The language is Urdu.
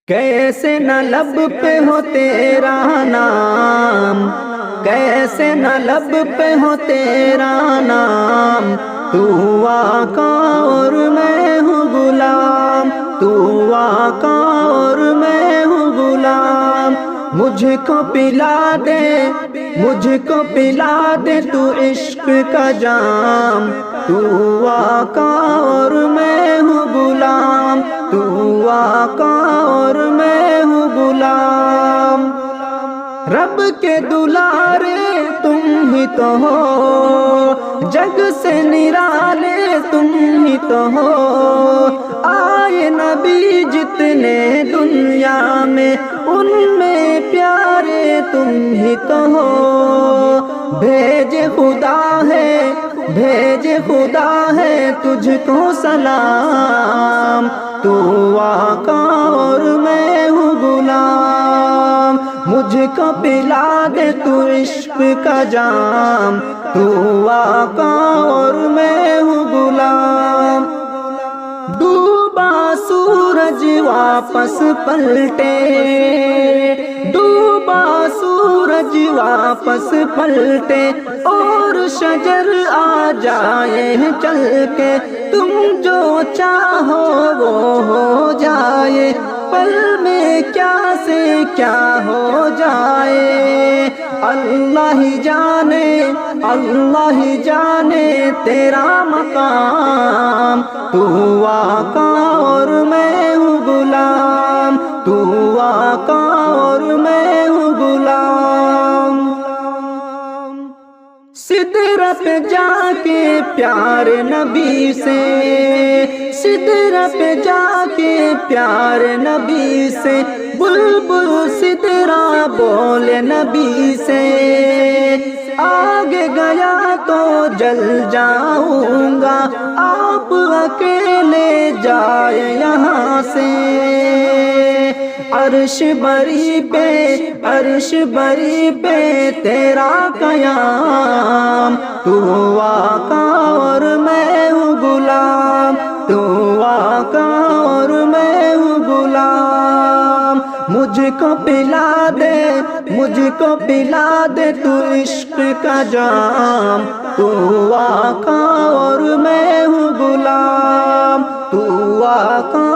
کیسے نہ لب پہ ہو تیرا نام، کیسے نہ لب پہ ہو تیرا نام، تو آقا اور میں ہوں غلام، تو آقا اور میں ہوں غلام۔ مجھ کو پلا دے، مجھ کو پلا دے تو عشق کا جام، تو آقا اور میں ہوں غلام، تو آقا اور میں ہوں غلام۔ رب کے دلارے تم ہی تو ہو، جگ سے نرالے تم ہی تو ہو، آئے نبی جتنے دنیا میں ان میں پیارے تم ہی تو ہو۔ بھیج خدا ہے، بھیج خدا ہے تجھ کو سلام، تو آقا اور میں ہوں غلام۔ مجھ کو پلا دے تو عشق کا جام، تو آقا اور میں ہوں غلام۔ ڈوبا سورج واپس پلٹے، ڈوبا سورج واپس پلٹے، اور شجر آ جائے چل کے، تم جو چاہو وہ ہو جائے، پل میں کیا سے کیا ہو جائے، اللہ ہی جانے، اللہ ہی جانے تیرا مقام، تو آقا اور میں ہوں غلام، تو آقا اور میں ہوں غلام۔ سدرہ پہ جا کے پیار نبی سے، سدرہ پہ جا کے پیار نبی سے، بلبل سدرہ بولے نبی سے، آگے گیا تو جل جاؤں گا، آپ اکیلے جائے یہاں سے۔ عرش بری پہ، عرش بری پہ تیرا قیام، تو آقا اور میں ہوں غلام، تو آقا اور میں ہوں غلام۔ مجھ کو پلا دے، مجھ کو پلا دے تو عشق کا جام، تو آقا اور میں ہوں غلام، تو آقا